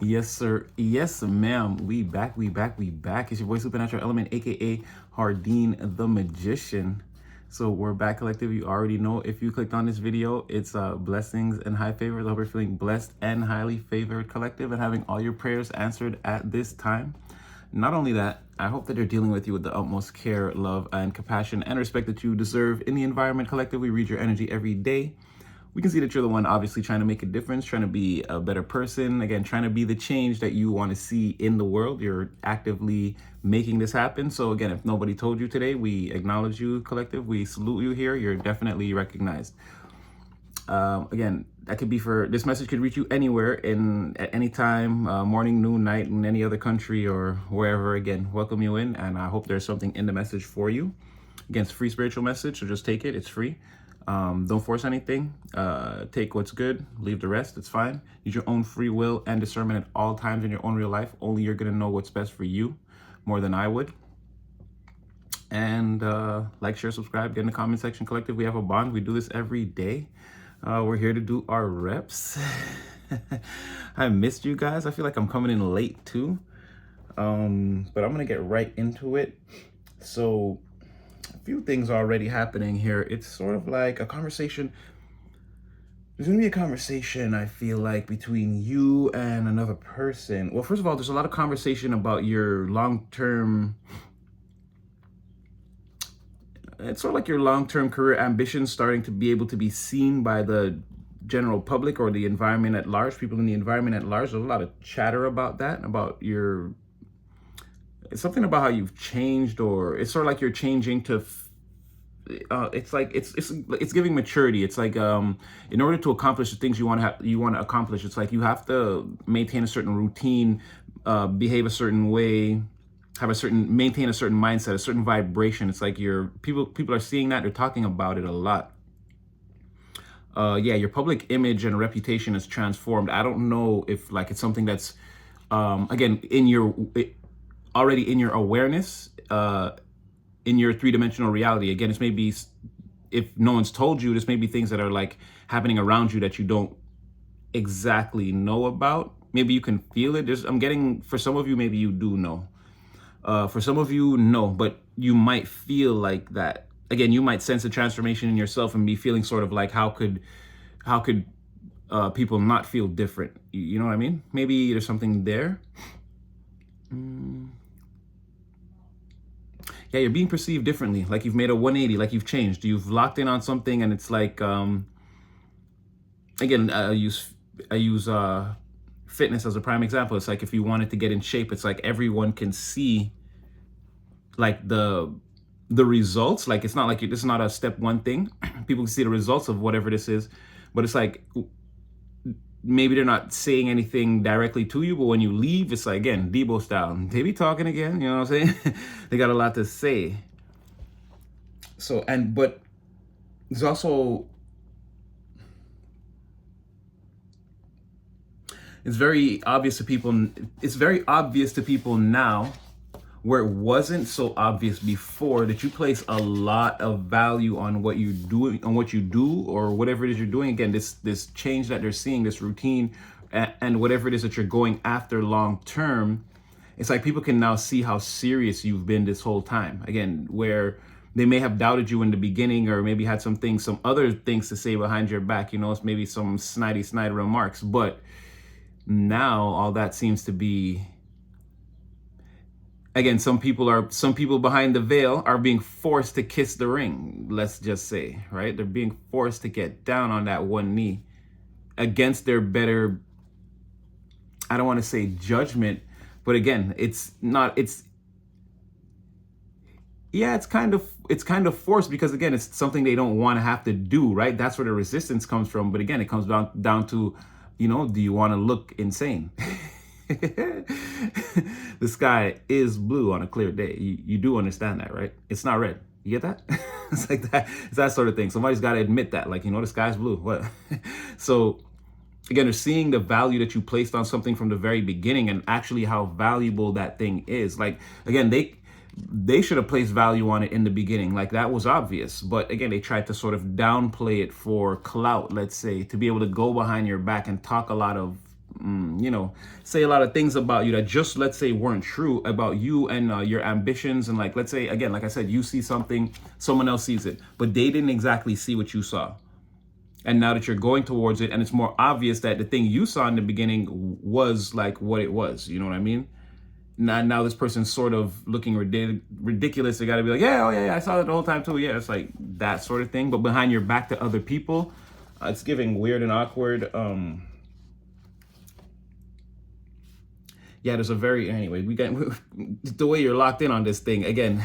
Yes, sir. Yes, ma'am. We back. It's your boy Supernatural Element, aka Hardin the Magician. So we're back, collective. You already know if you clicked on this video, it's blessings and high favors. I hope you're feeling blessed and highly favored, collective, and having all your prayers answered at this time. Not only that, I hope that you're dealing with you with the utmost care, love, and compassion and respect that you deserve in the environment, collective. We read your energy every day. We can see that you're the one obviously trying to make a difference, trying to be a better person, again, trying to be the change that you want to see in the world. You're actively making this happen. So again, if nobody told you today, we acknowledge you, collective. We salute you here. You're definitely recognized. Again, that could be for, this message could reach you anywhere at any time, morning, noon, night, in any other country or wherever. Again, welcome you in, and I hope there's something in the message for you. Again, it's a free spiritual message, so just take it. It's free. Don't force anything. Take what's good, leave the rest. It's fine. Use your own free will and discernment at all times in your own real life. Only you're going to know what's best for you more than I would. And like, share, subscribe, get in the comment section, collective. We have a bond. We do this every day. We're here to do our reps. I missed you guys. I feel like I'm coming in late too. But I'm going to get right into it. So a few things already happening here. It's sort of like a conversation. There's going to be a conversation, I feel like, between you and another person. Well, first of all, there's a lot of conversation about your long-term, it's sort of like your long-term career ambitions starting to be able to be seen by the general public or the environment at large, people in the environment at large. There's a lot of chatter about that, about your, it's something about how you've changed, or it's sort of like you're changing to, it's like, it's giving maturity. It's like, in order to accomplish the things you want to accomplish, it's like you have to maintain a certain routine, behave a certain way, maintain a certain mindset, a certain vibration. It's like people are seeing that, they're talking about it a lot. Yeah, your public image and reputation is transformed. I don't know if like it's something that's, again, already in your awareness, in your three-dimensional reality. Again, it's maybe, if no one's told you, this may be things that are like happening around you that you don't exactly know about. Maybe you can feel it. I'm getting, for some of you, maybe you do know. For some of you, no, but you might feel like that. Again, you might sense a transformation in yourself and be feeling sort of like, how could people not feel different? You know what I mean? Maybe there's something there. Yeah, you're being perceived differently. Like you've made a 180, like you've changed. You've locked in on something, and it's like, again, I use fitness as a prime example. It's like if you wanted to get in shape, it's like everyone can see like the results. Like it's not like this is not a step one thing. People can see the results of whatever this is, but it's like maybe they're not saying anything directly to you, but when you leave, it's like, again, Debo style, they be talking again, you know what I'm saying? They got a lot to say. So, but there's also, it's very obvious to people now, where it wasn't so obvious before, that you place a lot of value on what you do, or whatever it is you're doing. Again, this change that they're seeing, this routine, and whatever it is that you're going after long term. It's like people can now see how serious you've been this whole time. Again, where they may have doubted you in the beginning, or maybe had some other things to say behind your back, you know, it's maybe some snide remarks, but now all that seems to be, again, some people behind the veil are being forced to kiss the ring, let's just say, right? They're being forced to get down on that one knee against their better, I don't want to say judgment, but again, it's kind of forced, because again, it's something they don't want to have to do, right? That's where the resistance comes from. But again, it comes down to, you know, do you want to look insane? The sky is blue on a clear day. You do understand that, right? It's not red. You get that? It's like that. It's that sort of thing. Somebody's got to admit that, like, you know, the sky's blue. What? So again, they're seeing the value that you placed on something from the very beginning, and actually how valuable that thing is. Like, again, they should have placed value on it in the beginning. Like, that was obvious. But again, they tried to sort of downplay it for clout, let's say, to be able to go behind your back and talk a lot of say a lot of things about you that just, let's say, weren't true about you and your ambitions. And like, let's say, again, like I said, you see something, someone else sees it, but they didn't exactly see what you saw. And now that you're going towards it, and it's more obvious that the thing you saw in the beginning was like what it was, you know what I mean? Now this person's sort of looking ridiculous. They got to be like, yeah, oh yeah, I saw that the whole time too. Yeah, it's like that sort of thing. But behind your back to other people, it's giving weird and awkward. Yeah, there's a very, anyway, we got the way you're locked in on this thing again.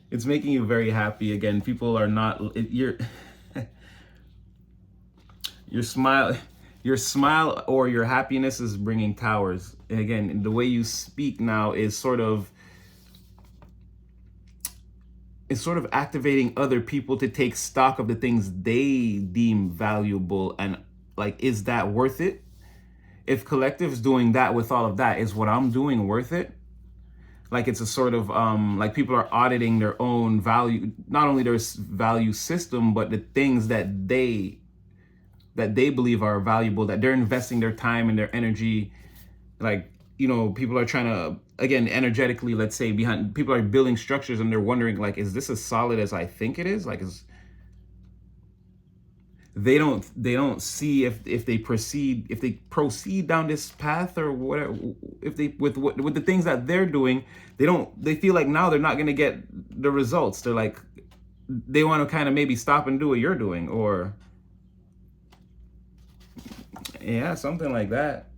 It's making you very happy again. People are not, your smile or your happiness is bringing towers. And again, the way you speak now is sort of activating other people to take stock of the things they deem valuable, and like, is that worth it? If collective's doing that with all of that, is what I'm doing worth it? Like, it's a sort of like people are auditing their own value, not only their value system, but the things that they believe are valuable, that they're investing their time and their energy. Like, people are trying to, again, energetically, let's say, behind, people are building structures and they're wondering, like, is this as solid as I think it is? Like, they don't see if they proceed down this path or whatever, if they with the things that they're doing, they feel like now they're not going to get the results. They're like, they want to kind of maybe stop and do what you're doing, or yeah, something like that.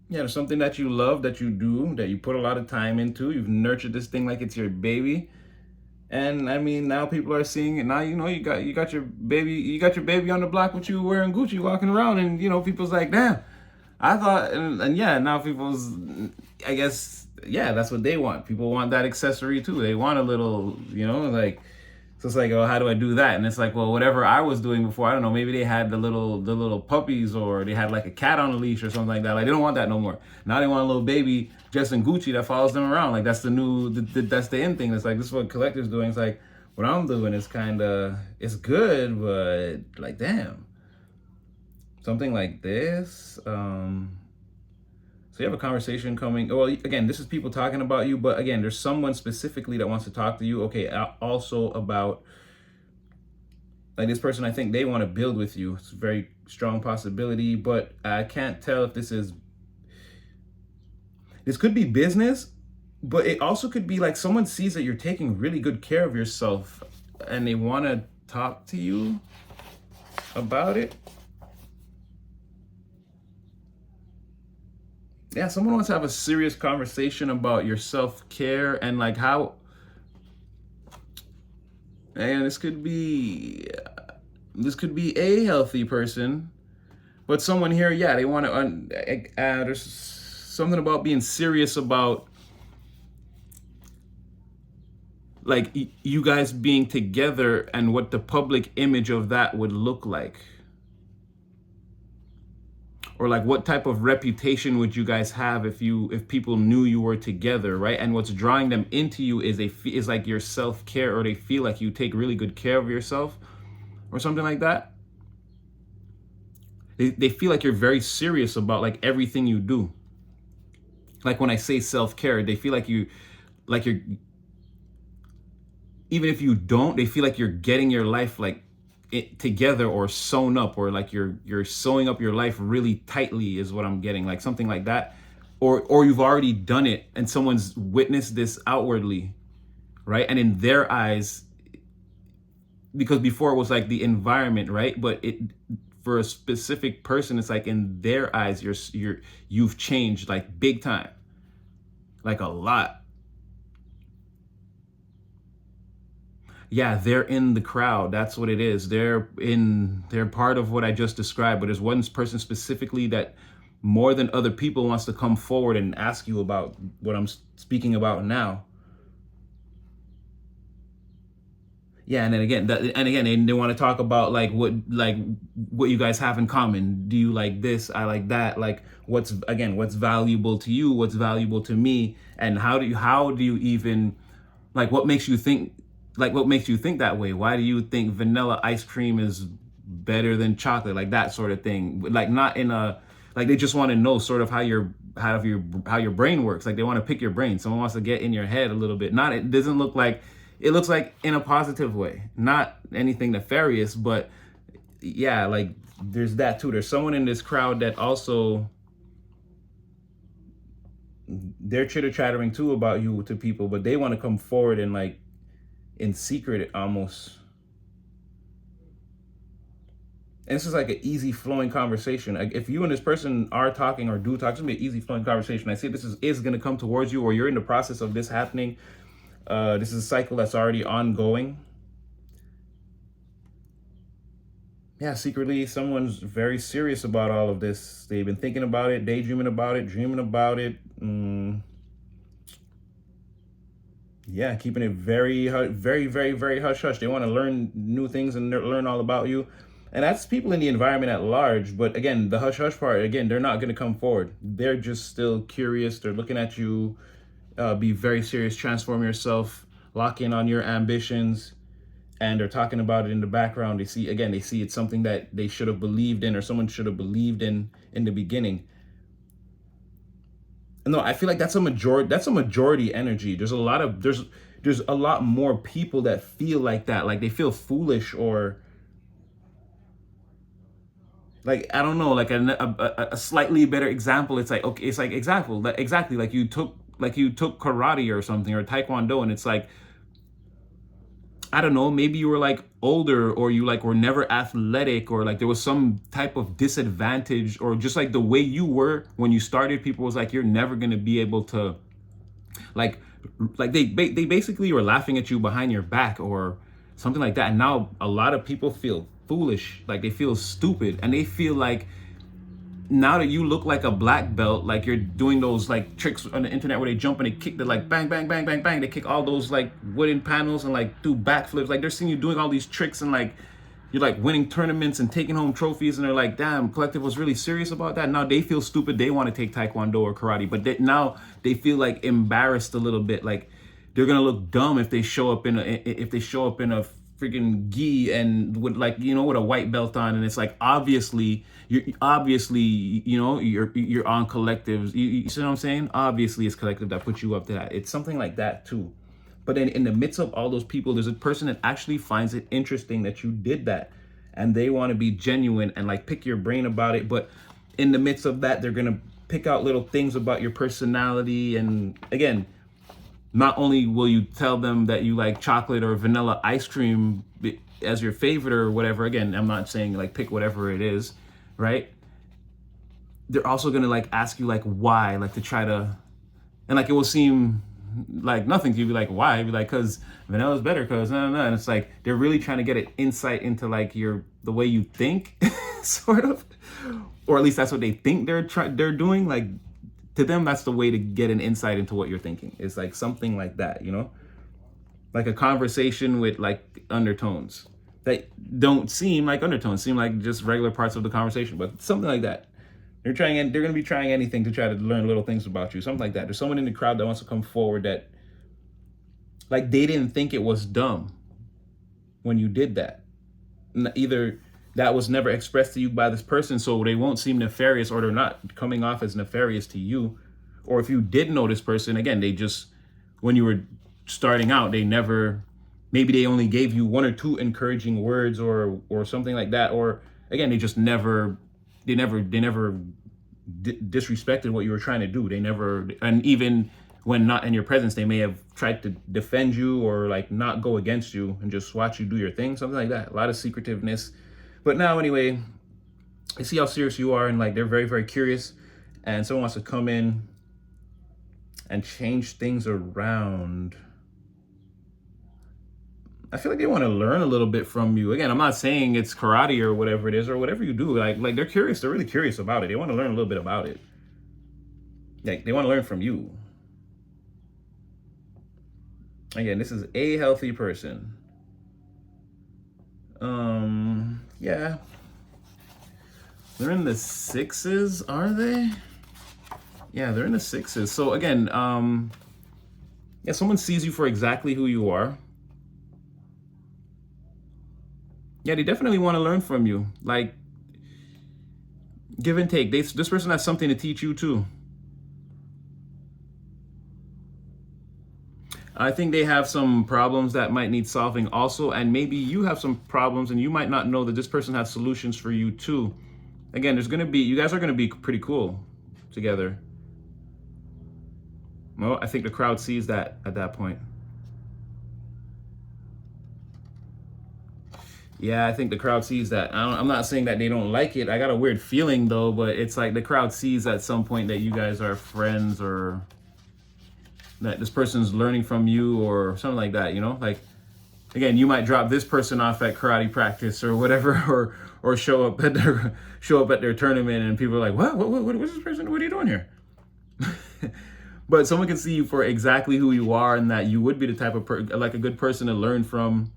Yeah, there's something that you love, that you do, that you put a lot of time into. You've nurtured this thing like it's your baby. And I mean, now people are seeing it. Now, you got your baby on the block with you wearing Gucci, walking around, and people's like, damn, I thought, and yeah, now people's, I guess, yeah, that's what they want. People want that accessory too. They want a little, like, so it's like, oh, how do I do that? And it's like, well, whatever I was doing before, I don't know, maybe they had the little puppies, or they had like a cat on a leash or something like that. Like, they don't want that no more. Now they want a little baby dressed in Gucci that follows them around. Like, that's that's the end thing. It's like, this is what collective's doing. It's like, what I'm doing is kind of, it's good, but like, damn, something like this. So you have a conversation coming. Well, again, this is people talking about you, but again, there's someone specifically that wants to talk to you. Okay, also about, like, this person, I think they want to build with you. It's a very strong possibility, but I can't tell if this could be business, but it also could be like someone sees that you're taking really good care of yourself and they want to talk to you about it. Yeah, someone wants to have a serious conversation about your self-care and like how, and this could be a healthy person, but someone here, yeah, they want to, there's something about being serious about, like, you guys being together and what the public image of that would look like. Or like, what type of reputation would you guys have if people knew you were together, right? And what's drawing them into you is like your self-care, or they feel like you take really good care of yourself or something like that. They feel like you're very serious about like everything you do. Like, when I say self-care, they feel like you're, even if you don't, they feel like you're getting your life like it together or sewn up, or like you're sewing up your life really tightly is what I'm getting, like something like that. Or you've already done it and someone's witnessed this outwardly, right? And in their eyes, because before it was like the environment, right? But for a specific person, it's like in their eyes, you've changed like big time, like a lot. Yeah, they're in the crowd. That's what it is. They're part of what I just described, but there's one person specifically that more than other people wants to come forward and ask you about what I'm speaking about now. Yeah, and then again, they want to talk about like what you guys have in common. Do you like this? I like that. Like, what's valuable to you? What's valuable to me? And how do you even, like, what makes you think that way? Why do you think vanilla ice cream is better than chocolate, like that sort of thing. Like not in a, like they just want to know sort of how your brain works. Like they want to pick your brain. Someone wants to get in your head a little bit. Not, it doesn't look like, it looks like in a positive way, not anything nefarious, but yeah, like there's that too. There's someone in this crowd that also, they're chitter chattering too about you to people, but they want to come forward and like in secret almost. And this is like an easy flowing conversation. Like if you and this person are talking or do talk, it's gonna be an easy flowing conversation. I see this is gonna come towards you, or you're in the process of this happening. This is a cycle that's already ongoing. Yeah, secretly, someone's very serious about all of this. They've been thinking about it, daydreaming about it, dreaming about it. Yeah, keeping it very, very, very, very hush hush. They want to learn new things and learn all about you. And that's people in the environment at large. But again, the hush hush part, again, they're not going to come forward. They're just still curious. They're looking at you, be very serious, transform yourself, lock in on your ambitions. And they're talking about it in the background. They see it's something that they should have believed in, or someone should have believed in the beginning. No, I feel like that's a majority energy. There's a lot more people that feel like that. Like they feel foolish, or like, I don't know, like a slightly better example. It's like, okay, it's like exactly like you took karate or something, or taekwondo, and it's like, I don't know, maybe you were like older, or you like were never athletic, or like there was some type of disadvantage, or just like the way you were when you started, people was like, you're never going to be able to like they basically were laughing at you behind your back or something like that. And now a lot of people feel foolish, like they feel stupid, and they feel like now that you look like a black belt, like you're doing those like tricks on the internet where they jump and they kick the like bang, bang, bang, bang, bang. They kick all those like wooden panels and like do backflips. Like they're seeing you doing all these tricks, and like you're like winning tournaments and taking home trophies. And they're like, damn, Collective was really serious about that. Now they feel stupid. They want to take taekwondo or karate, but now they feel like embarrassed a little bit. Like they're going to look dumb if they show up in a freaking gi and with like, with a white belt on, and it's like obviously you're on collectives. You see what I'm saying? Obviously it's collective that put you up to that. It's something like that too. But then in the midst of all those people, there's a person that actually finds it interesting that you did that, and they want to be genuine and like pick your brain about it. But in the midst of that, they're gonna pick out little things about your personality. And again, not only will you tell them that you like chocolate or vanilla ice cream as your favorite or whatever, again, I'm not saying like pick whatever it is, right? They're also gonna like ask you like why, like to try to, and like it will seem like nothing to you, be like, why? Be like, cause vanilla's better, cause no. And it's like they're really trying to get an insight into like the way you think, sort of, or at least that's what they think they're doing. Like to them, that's the way to get an insight into what you're thinking. It's like something like that, like a conversation with like undertones that don't seem like undertones, seem like just regular parts of the conversation, but something like that. They're going to be trying anything to try to learn little things about you, something like that. There's someone in the crowd that wants to come forward that like they didn't think it was dumb when you did that. Either that was never expressed to you by this person, so they won't seem nefarious, or they're not coming off as nefarious to you. Or if you did know this person, again, they just, when you were starting out, maybe they only gave you one or two encouraging words or something like that. Or again, they just never disrespected what you were trying to do. They never, and even when not in your presence, they may have tried to defend you or like not go against you and just watch you do your thing, something like that. A lot of secretiveness. But now anyway, I see how serious you are, and like they're very, very curious, and someone wants to come in and change things around. I feel like they want to learn a little bit from you. Again, I'm not saying it's karate or whatever it is, or whatever you do. Like they're curious. They're really curious about it. They want to learn a little bit about it. Like they want to learn from you. Again, this is a healthy person. Yeah. They're in the 6s, are they? Yeah, they're in the 6s. So again, yeah, someone sees you for exactly who you are. Yeah, they definitely want to learn from you. Like, give and take. This person has something to teach you too. I think they have some problems that might need solving also, and maybe you have some problems and you might not know that this person has solutions for you too. Again, you guys are gonna be pretty cool together. Well, I think the crowd sees that at that point. Yeah, I think the crowd sees that. I'm not saying that they don't like it. I got a weird feeling though, but it's like the crowd sees at some point that you guys are friends, or that this person's learning from you or something like that, you know? Like, again, you might drop this person off at karate practice or whatever, or show up at their tournament and people are like, what's this person? What are you doing here? But someone can see you for exactly who you are, and that you would be the type of like a good person to learn from.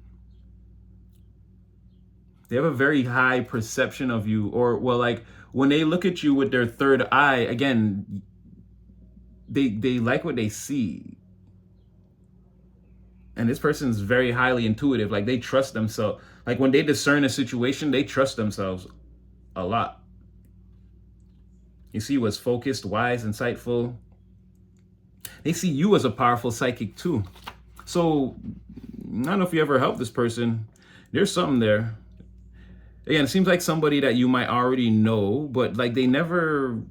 They have a very high perception of you, or well, like when they look at you with their third eye, again, they like what they see. And this person's very highly intuitive. Like, they trust themselves. Like, when they discern a situation, they trust themselves a lot. You see you as focused, wise, insightful. They see you as a powerful psychic too. So I don't know if you ever helped this person. There's something there. Again, it seems like somebody that you might already know, but like they never,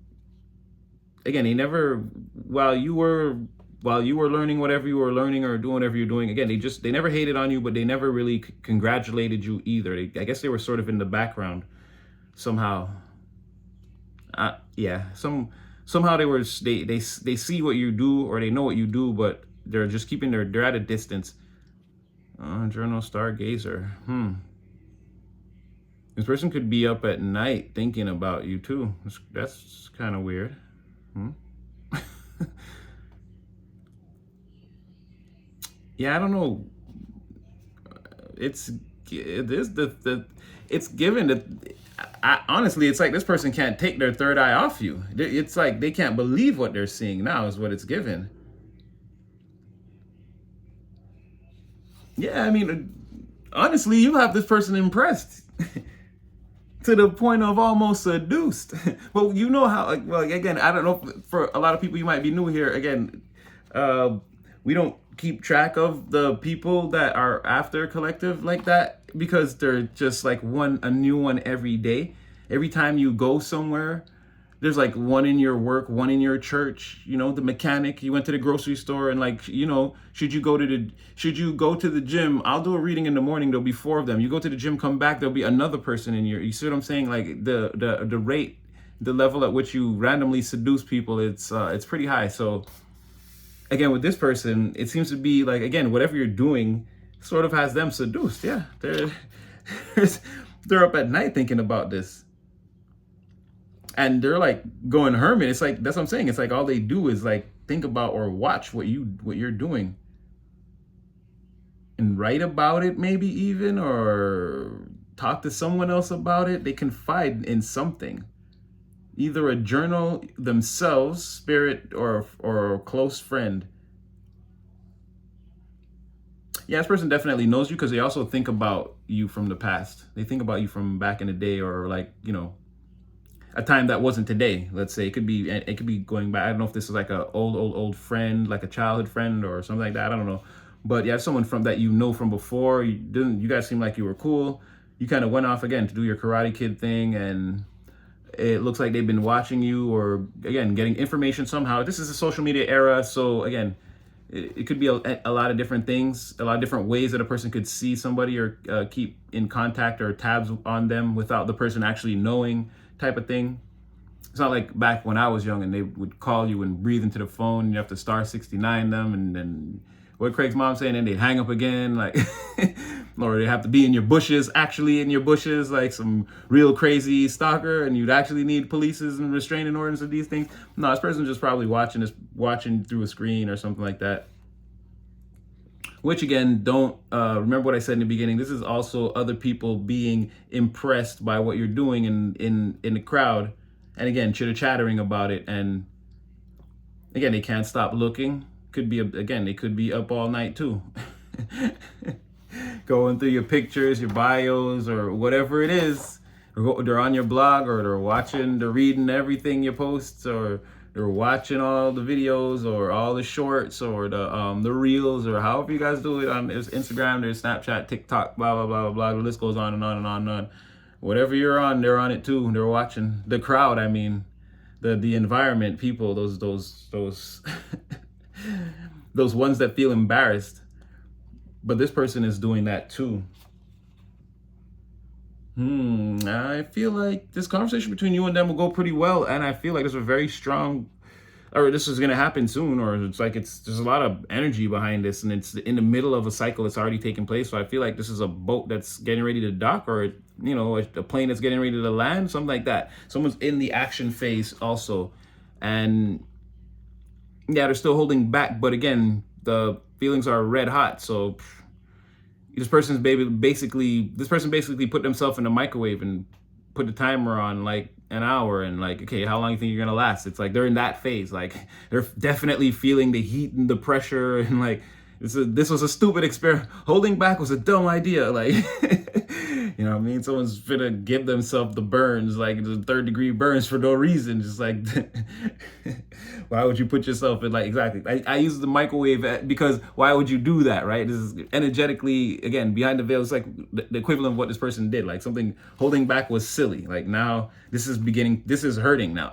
while you were learning whatever you were learning or doing whatever you're doing, again, they never hated on you, but they never really congratulated you either. I guess they were sort of in the background somehow. Yeah, somehow they see what you do, or they know what you do, but they're just they're at a distance. Journal stargazer. This person could be up at night thinking about you too. That's kind of weird. Yeah, I don't know. It's given that. Honestly, it's like this person can't take their third eye off you. It's like they can't believe what they're seeing now is what it's given. Yeah, I mean, honestly, you have this person impressed to the point of almost seduced. Well, you know how, like, well, again, I don't know, for a lot of people, you might be new here. Again, we don't keep track of the people that are after collective like that, because they're just like a new one every day. Every time you go somewhere, there's like one in your work, one in your church, you know, the mechanic, you went to the grocery store, and like, you know, should you go to the gym? I'll do a reading in the morning, there'll be 4 of them. You go to the gym, come back, there'll be another person in you see what I'm saying? Like the rate, the level at which you randomly seduce people, it's pretty high. So again, with this person, it seems to be like, again, whatever you're doing sort of has them seduced. Yeah, they're up at night thinking about this. And they're like going hermit. It's like, that's what I'm saying. It's like all they do is like think about or watch what you're doing, and write about it, maybe even, or talk to someone else about it. They confide in something, either a journal themselves, spirit, or a close friend. Yeah, this person definitely knows you, because they also think about you from the past. They think about you from back in the day, or like, you know, a time that wasn't today. Let's say it could be going back. I don't know if this is like a old friend, like a childhood friend or something like that. I don't know. But yeah, someone from that you know from before. You guys seem like you were cool. You kind of went off again to do your Karate Kid thing, and it looks like they've been watching you, or again getting information somehow. This is a social media era, so again, it could be a lot of different things, a lot of different ways that a person could see somebody, or keep in contact or tabs on them without the person actually knowing, type of thing. It's not like back when I was young and they would call you and breathe into the phone, and you have to star 69 them, and then what Craig's mom saying, and they'd hang up again, like, or they have to be in your bushes, actually in your bushes, like some real crazy stalker, and you'd actually need polices and restraining orders of these things. No, this person's just probably watching through a screen or something like that. Which again, don't remember what I said in the beginning. This is also other people being impressed by what you're doing in the crowd, and again, chitter-chattering about it. And again, they can't stop looking. They could be up all night too. going through your pictures, your bios, or whatever it is. They're on your blog, or they're reading everything you post, or they're watching all the videos, or all the shorts, or the reels, or however you guys do it on Instagram, there's Snapchat, TikTok, blah blah blah blah. The list goes on and on and on and on. Whatever you're on, they're on it too. They're watching the crowd. I mean, the environment, people, those those ones that feel embarrassed. But this person is doing that too. I feel like this conversation between you and them will go pretty well, and I feel like there's a very strong, or this is gonna happen soon, or it's like there's a lot of energy behind this, and it's in the middle of a cycle that's already taking place. So I feel like this is a boat that's getting ready to dock, or a plane that's getting ready to land, something like that. Someone's in the action phase also, and yeah, they're still holding back, but again, the feelings are red hot. So this person basically put themselves in the microwave and put the timer on like an hour, and like, okay, how long do you think you're gonna last? It's like they're in that phase. Like they're definitely feeling the heat and the pressure, and like this was a stupid experiment. Holding back was a dumb idea. Like you know what I mean? Someone's gonna give themselves the burns, like the 3rd-degree burns for no reason. Just like why would you put yourself in, like, exactly. I use the microwave because why would you do that, right? This is energetically, again, behind the veil. It's like the equivalent of what this person did. Like something holding back was silly. Like now this is hurting now.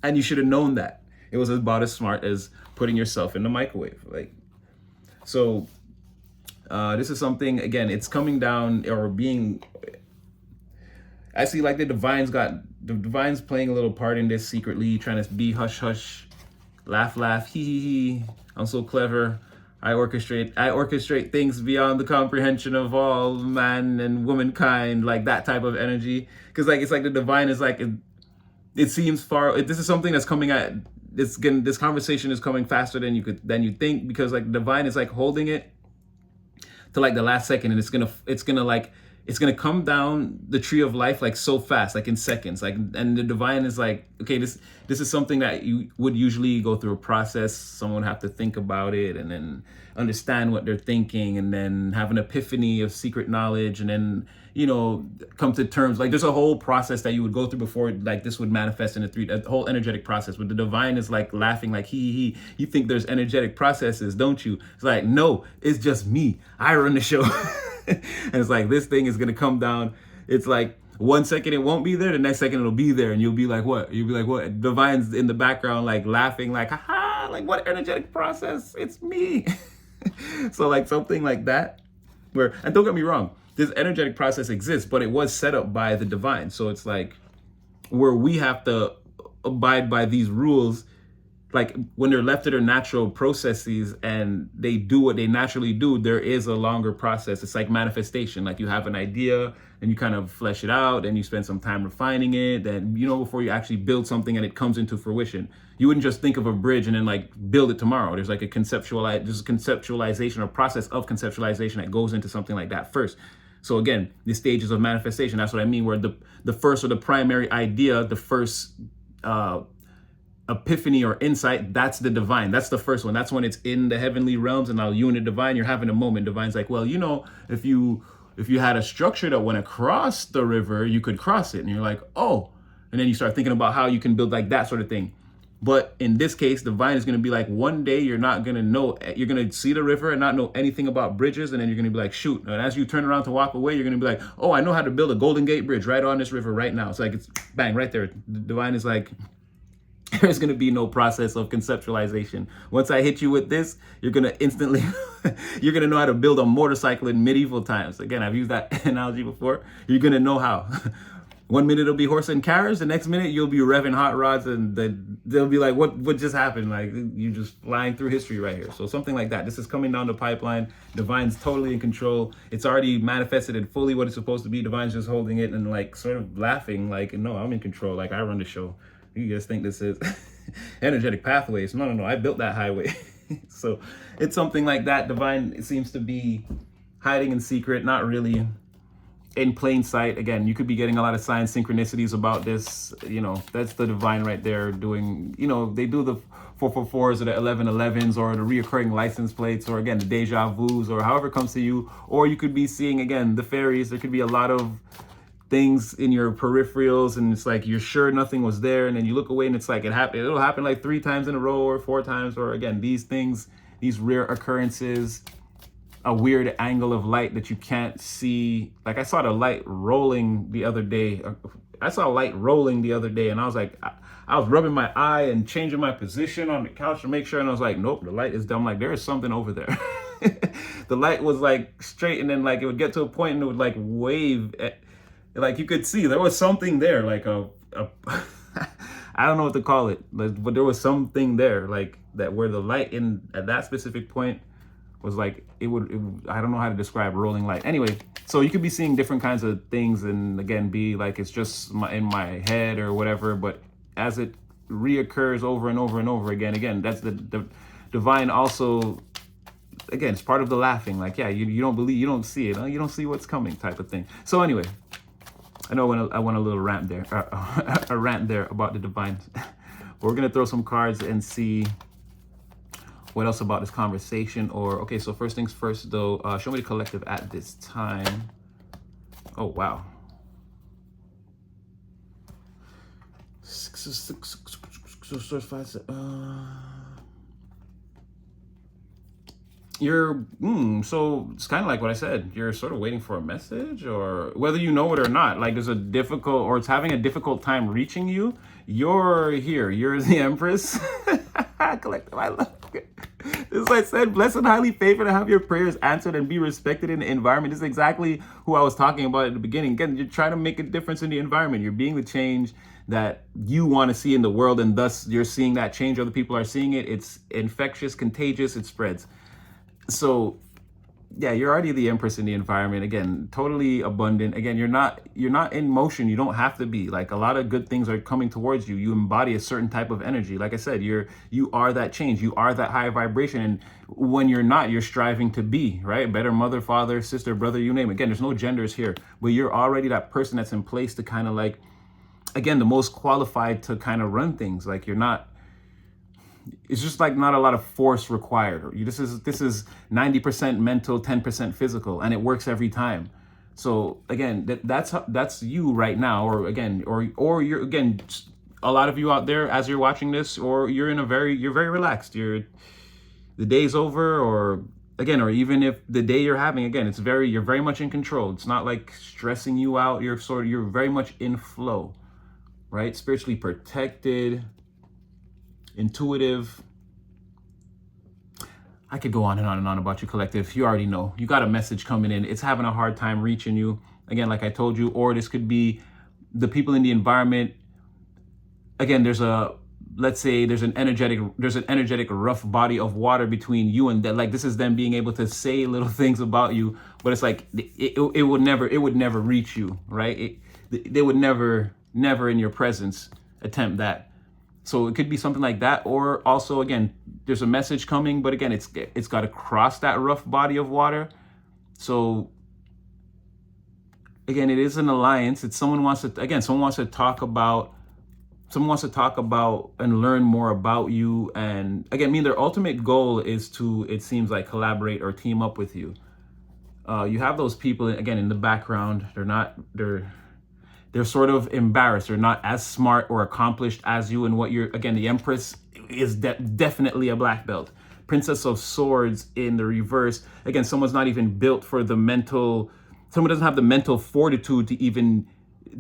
And you should have known that. It was about as smart as putting yourself in the microwave. Like, so this is something, again, it's coming down, or being, I see like the divine's playing a little part in this secretly, trying to be hush hush, laugh laugh, hee hee hee, I'm so clever, I orchestrate things beyond the comprehension of all man and womankind, like that type of energy. Because like it's like the divine is like, it seems far, this is something that's coming at, this conversation is coming faster than you think, because like the divine is like holding it to like the last second, and it's gonna come down the tree of life like so fast, like in seconds, like, and the divine is like, okay, this is something that you would usually go through a process. Someone would have to think about it, and then understand what they're thinking, and then have an epiphany of secret knowledge, and then come to terms. Like there's a whole process that you would go through before like this would manifest in a whole energetic process. But the divine is like laughing, like he you think there's energetic processes, don't you? It's like, no, it's just me, I run the show. And it's like, this thing is gonna come down. It's like 1 second it won't be there, the next second it'll be there, and you'll be like, what? Divine's in the background like laughing, like, haha, like what energetic process? It's me. So like something like that, where, and don't get me wrong, this energetic process exists, but it was set up by the divine. So it's like where we have to abide by these rules. Like when they're left to their natural processes and they do what they naturally do, there is a longer process. It's like manifestation. Like you have an idea and you kind of flesh it out, and you spend some time refining it. Then, before you actually build something and it comes into fruition, you wouldn't just think of a bridge and then like build it tomorrow. There's like a conceptualization or process of conceptualization that goes into something like that first. So again, the stages of manifestation, that's what I mean, where the first, or the primary idea, the first epiphany or insight, that's the divine. That's the first one. That's when it's in the heavenly realms, and now you and the divine, you're having a moment. Divine's like, well, if you had a structure that went across the river, you could cross it. And you're like, oh, and then you start thinking about how you can build like that sort of thing. But in this case, divine is going to be like, one day you're not going to know, you're going to see the river and not know anything about bridges. And then you're going to be like, shoot. And as you turn around to walk away, you're going to be like, oh, I know how to build a Golden Gate Bridge right on this river right now. It's like, it's bang, right there. The divine is like, there's going to be no process of conceptualization. Once I hit you with this, you're going to instantly, you're going to know how to build a motorcycle in medieval times. Again, I've used that analogy before. You're going to know how. 1 minute it'll be horse and carriage. The next minute you'll be revving hot rods, and they'll be like, what just happened? Like, you're just flying through history right here. So something like that. This is coming down the pipeline. Divine's totally in control. It's already manifested it fully what it's supposed to be. Divine's just holding it and like sort of laughing like, no, I'm in control. Like, I run the show. You guys think this is energetic pathways? No, I built that highway. So it's something like that. Divine, it seems to be hiding in secret, not really in plain sight. Again, you could be getting a lot of signs, synchronicities about this. You know, that's the divine right there doing, you know, they do the 444s or the 1111s or the reoccurring license plates, or again, the deja vus, or however it comes to you. Or you could be seeing, again, the fairies. There could be a lot of things in your peripherals, and it's like you're sure nothing was there, and then you look away and it's like it'll happen like 3 times in a row or 4 times, or again, these things, these rare occurrences, a weird angle of light that you can't see. Like I saw the light rolling the other day. I saw light rolling the other day, and I was like, I was rubbing my eye and changing my position on the couch to make sure, and I was like, nope, the light is dumb. Like there is something over there. The light was like straight, and then like it would get to a point and it would like wave at, like you could see there was something there, like a I don't know what to call it, but there was something there, like that, where the light in at that specific point was like it would I don't know how to describe rolling light. Anyway, so you could be seeing different kinds of things, and again, be like it's just in my head or whatever, but as it reoccurs over and over and over again, that's the divine also. Again, it's part of the laughing, like, yeah, you don't believe, you don't see it, huh? You don't see what's coming type of thing. So anyway, I know I went a little rant there, a rant there about the divine. We're gonna throw some cards and see what else about this conversation. Or okay, so first things first though, show me the collective at this time. Oh wow. You're so it's kind of like what I said. You're sort of waiting for a message, or whether you know it or not. Like there's a difficult, or it's having a difficult time reaching you. You're here. You're the Empress. Collective, I love it. As I said, blessed and highly favored to have your prayers answered and be respected in the environment. This is exactly who I was talking about at the beginning. Again, you're trying to make a difference in the environment. You're being the change that you want to see in the world, and thus you're seeing that change. Other people are seeing it. It's infectious, contagious. It spreads. So yeah, you're already the Empress in the environment. Again, totally abundant. Again, you're not in motion. You don't have to be. Like a lot of good things are coming towards you. You embody a certain type of energy. Like I said, you are that change. You are that high vibration. And when you're not, you're striving to be, right? Better mother, father, sister, brother, you name it. Again, there's no genders here, but you're already that person that's in place to kind of like, again, the most qualified to kind of run things. Like you're not, it's just like not a lot of force required. This is 90% mental, 10% physical, and it works every time. So again, that's you right now, or again, or you're again, a lot of you out there as you're watching this, or you're very relaxed. The day's over, or again, or even if the day you're having, again, you're very much in control. It's not like stressing you out. You're very much in flow, right? Spiritually protected, intuitive. I could go on and on and on about you, collective. You already know. You got a message coming in. It's having a hard time reaching you. Again, like I told you, or this could be the people in the environment. Again, let's say there's an energetic rough body of water between you and that. Like this is them being able to say little things about you, but it's like it would never reach you, right? They would never in your presence attempt that. So it could be something like that, or also again, there's a message coming, but again, it's got to cross that rough body of water. So again, it is an alliance. It's someone wants to talk about and learn more about you. And again, their ultimate goal is to, it seems like, collaborate or team up with you. You have those people again in the background. They're sort of embarrassed. They're not as smart or accomplished as you. And the Empress is definitely a black belt. Princess of Swords in the reverse. Again, someone's not even built for someone doesn't have the mental fortitude to even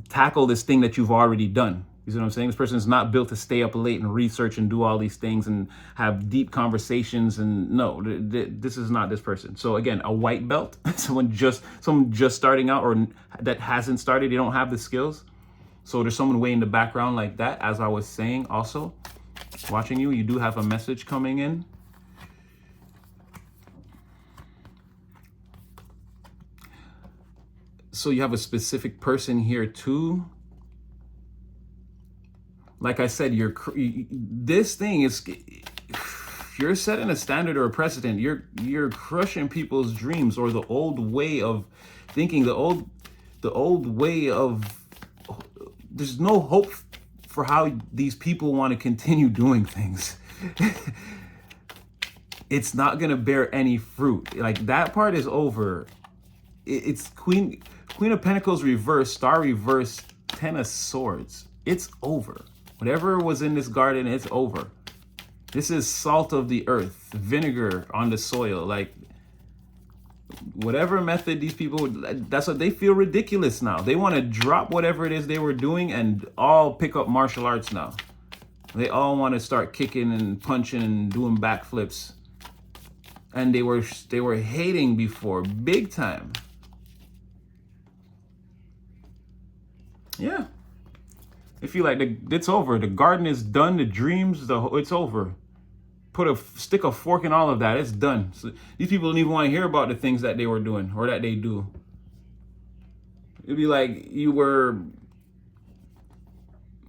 tackle this thing that you've already done. You see what I'm saying? This person is not built to stay up late and research and do all these things and have deep conversations. And no, this is not this person. So again, a white belt, someone just starting out, or that hasn't started, they don't have the skills. So there's someone way in the background like that. As I was saying, also watching you, you do have a message coming in. So you have a specific person here too. Like I said, this thing is, you're setting a standard or a precedent. You're crushing people's dreams, or the old way of thinking, the the old way of, there's no hope for how these people want to continue doing things. It's not gonna bear any fruit. Like, that part is over. It's Queen of Pentacles reverse, Star reverse, Ten of Swords. It's over. Whatever was in this garden, it's over. This is salt of the earth, vinegar on the soil. Like, whatever method these people, that's what they feel ridiculous now. They want to drop whatever it is they were doing and all pick up martial arts now. They all want to start kicking and punching and doing backflips. And they were hating before, big time. Yeah. They feel like it's over. The garden is done. The dreams, it's over. Stick a fork in all of that. It's done. So these people don't even want to hear about the things that they were doing or that they do. It'd be like you were,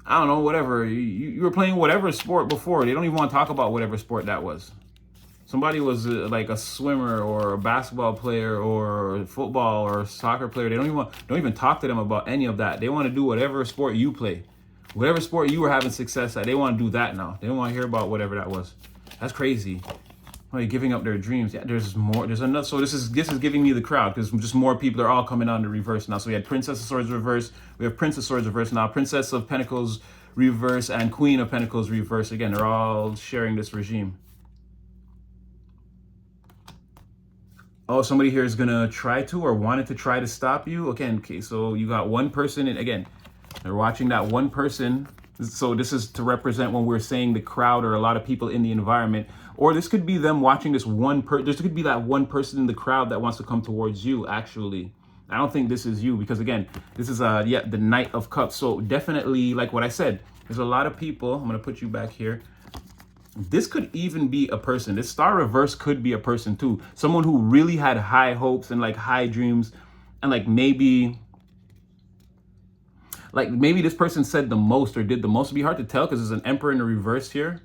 I don't know, whatever. You were playing whatever sport before. They don't even want to talk about whatever sport that was. Somebody was like a swimmer or a basketball player or a football or a soccer player. They don't even talk to them about any of that. They want to do whatever sport you play. Whatever sport you were having success at, they want to do that now. They don't want to hear about whatever that was. That's crazy. Like, giving up their dreams. Yeah, there's more. There's another. So this is giving me the crowd, because just more people are all coming on the reverse now. So we had Princess of Swords reverse. We have Prince of Swords reverse now. Princess of Pentacles reverse and Queen of Pentacles reverse. Again, they're all sharing this regime. Oh, somebody here is gonna try to or wanted to try to stop you. Okay, so you got one person, and again, they're watching that one person. So this is to represent when we're saying the crowd or a lot of people in the environment, or this could be them watching this one this could be that one person in the crowd that wants to come towards you. Actually, I don't think this is you, because again, this is the Knight of Cups. So definitely, like what I said, there's a lot of people. I'm gonna put you back here. This could even be a person. This Star reverse could be a person too. Someone who really had high hopes and like high dreams, and like maybe this person said the most or did the most. It'd be hard to tell because there's an Emperor in the reverse here.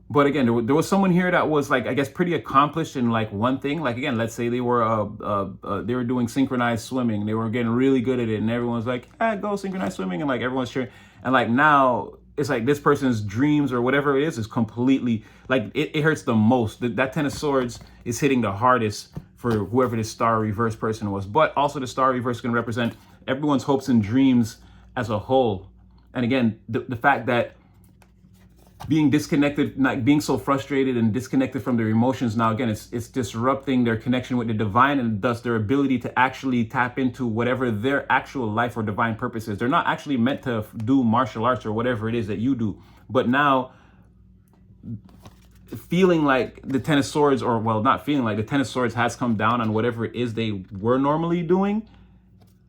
But again, there was someone here that was like, I guess, pretty accomplished in like one thing. Like, again, let's say they were doing synchronized swimming. They were getting really good at it, and everyone's like, go synchronized swimming, and like everyone's cheering. And like now it's like this person's dreams or whatever it is completely like it hurts the most. That Ten of Swords is hitting the hardest for whoever this Star reverse person was. But also the Star reverse can represent everyone's hopes and dreams as a whole. And again, the fact that being disconnected, like being so frustrated and disconnected from their emotions now, again, it's disrupting their connection with the divine, and thus their ability to actually tap into whatever their actual life or divine purpose is. They're not actually meant to do martial arts or whatever it is that you do. But now, feeling like the Ten of Swords, or well, not feeling like the Ten of Swords has come down on whatever it is they were normally doing,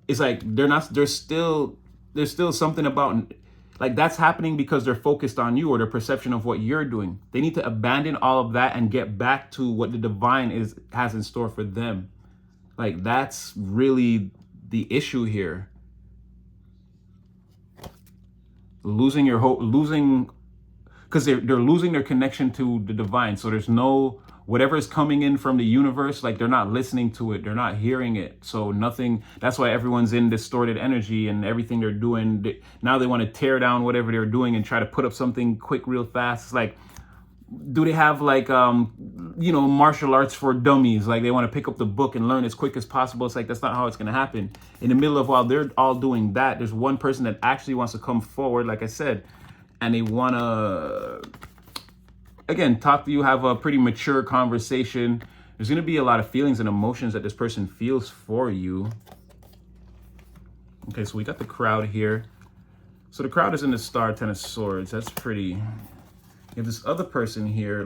it's like there's still something about, like, that's happening because they're focused on you or their perception of what you're doing. They need to abandon all of that and get back to what the divine has in store for them. Like, that's really the issue here. Losing your hope, because they're losing their connection to the divine. So there's no, whatever is coming in from the universe, like, they're not listening to it, they're not hearing it. So nothing, that's why everyone's in distorted energy, and everything they're doing, now they want to tear down whatever they're doing and try to put up something quick real fast. It's like, do they have like martial arts for dummies? Like, they want to pick up the book and learn as quick as possible. It's like, that's not how it's going to happen. In the middle of, while they're all doing that, there's one person that actually wants to come forward, like I said, and they want to, again, talk to you, have a pretty mature conversation. There's going to be a lot of feelings and emotions that this person feels for you. Okay, so we got the crowd here. So the crowd is in the Star, Ten of Swords. That's pretty. You have this other person here.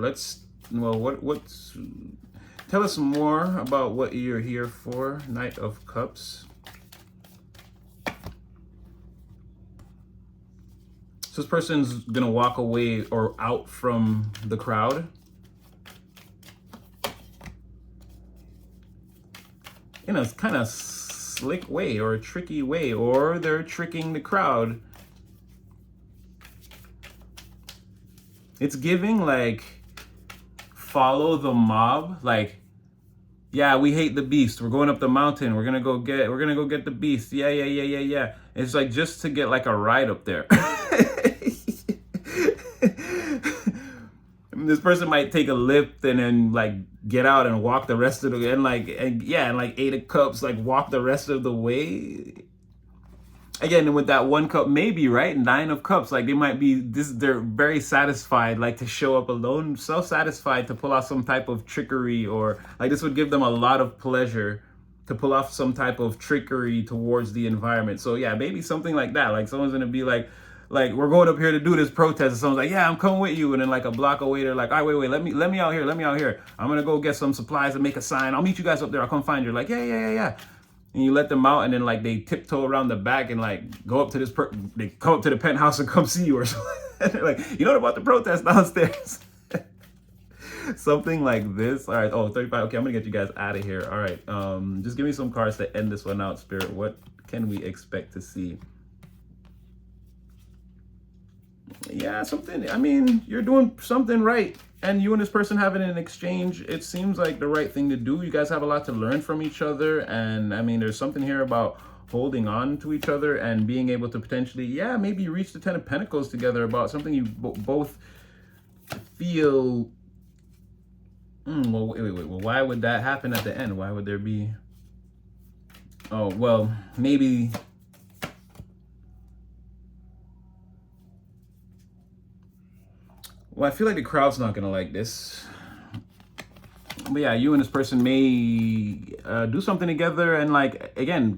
Tell us more about what you're here for. Knight of Cups. So this person's gonna walk away or out from the crowd in a kind of slick way or a tricky way, or they're tricking the crowd. It's giving like follow the mob, like Yeah, we hate the beast. We're going up the mountain. We're gonna go get the beast. Yeah, yeah, yeah, yeah, yeah. It's like just to get like a ride up there. This person might take a lift and then like get out and walk the rest of the and like 8 of cups, like walk the rest of the way. Again, with that 1 cup, maybe, right? 9 of cups, like they might be they're very satisfied, like to show up alone, self-satisfied to pull off some type of trickery, or like this would give them a lot of pleasure to pull off some type of trickery towards the environment. So yeah, maybe something like that. Like someone's gonna be like we're going up here to do this protest, and someone's like, yeah, I'm coming with you, and then like a block away they're like, all right, wait, let me out here, I'm gonna go get some supplies and make a sign. I'll meet you guys up there, I'll come find you. Like, yeah. And you let them out, and then like they tiptoe around the back and like go up to they come up to the penthouse and come see you or something. They're like, you know what about the protest downstairs? Something like this. All right. Oh, 35. Okay, I'm gonna get you guys out of here. All right. Just give me some cards to end this one out, Spirit. What can we expect to see? Yeah, something. I mean, you're doing something right, and you and this person having an exchange, it seems like the right thing to do. You guys have a lot to learn from each other, and I mean, there's something here about holding on to each other and being able to potentially, yeah, maybe reach the 10 of Pentacles together about something you both feel. Well, wait. Well, why would that happen at the end? Why would there be? Oh, well, maybe. Well, I feel like the crowd's not gonna like this. But yeah, you and this person may do something together and like, again,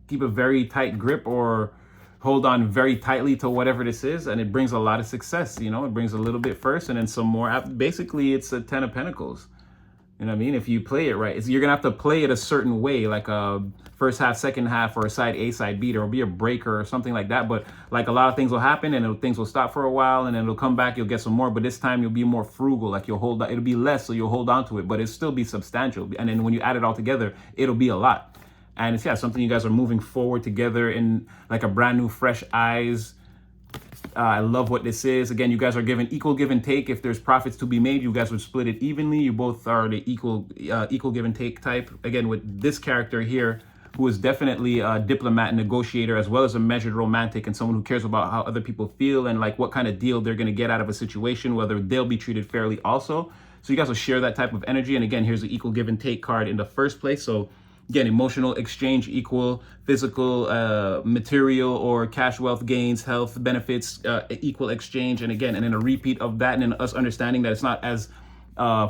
keep a very tight grip or hold on very tightly to whatever this is. And it brings a lot of success, you know, it brings a little bit first and then some more. Basically, it's a 10 of Pentacles. You know what I mean? If you play it right, you're gonna have to play it a certain way, like a first half, second half, or a side A, side B. There will be a breaker or something like that. But like a lot of things will happen, and things will stop for a while, and then it'll come back. You'll get some more, but this time you'll be more frugal. Like you'll hold, it'll be less, so you'll hold on to it, but it'll still be substantial. And then when you add it all together, it'll be a lot. And it's something you guys are moving forward together in like a brand new, fresh eyes. I love what this is. Again, you guys are given equal give and take. If there's profits to be made, you guys would split it evenly. You both are the equal give and take type. Again, with this character here, who is definitely a diplomat and negotiator, as well as a measured romantic and someone who cares about how other people feel and like what kind of deal they're going to get out of a situation, whether they'll be treated fairly also. So you guys will share that type of energy. And again, here's the equal give and take card in the first place. So again, emotional exchange equal, physical, material or cash wealth gains, health benefits, equal exchange. And again, and then a repeat of that, and then us understanding that it's not as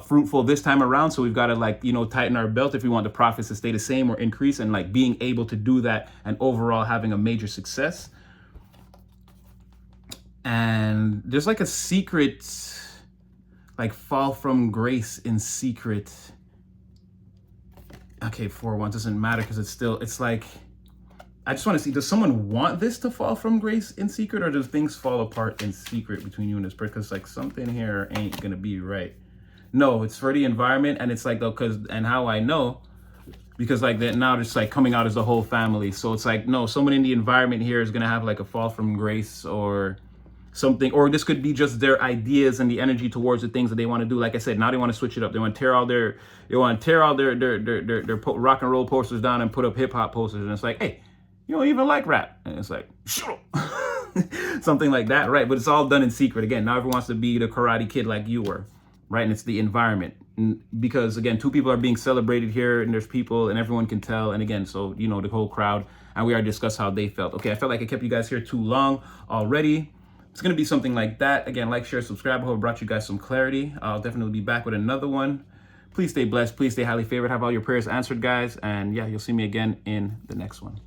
fruitful this time around. So we've got to like, you know, tighten our belt if we want the profits to stay the same or increase, and like being able to do that and overall having a major success. And there's like a secret, like fall from grace in secret. Okay, 4-1 doesn't matter because it's like, I just want to see, does someone want this to fall from grace in secret, or does things fall apart in secret between you and this person? Because like something here ain't gonna be right. No, it's for the environment, and it's like, though, and how I know, because like that now it's like coming out as the whole family. So it's like, no, someone in the environment here is gonna have like a fall from grace or something, or this could be just their ideas and the energy towards the things that they want to do. Like I said, now they want to switch it up. They want to tear all their rock and roll posters down and put up hip hop posters. And it's like, hey, you don't even like rap. And it's like, sure. Something like that, right? But it's all done in secret. Again, now everyone wants to be the Karate Kid like you were, right? And it's the environment. Because again, 2 people are being celebrated here, and there's people and everyone can tell. And again, so, you know, the whole crowd, and we already discussed how they felt. Okay, I felt like I kept you guys here too long already. It's going to be something like that. Again, like, share, subscribe. I hope I brought you guys some clarity. I'll definitely be back with another one. Please stay blessed. Please stay highly favored. Have all your prayers answered, guys. And yeah, you'll see me again in the next one.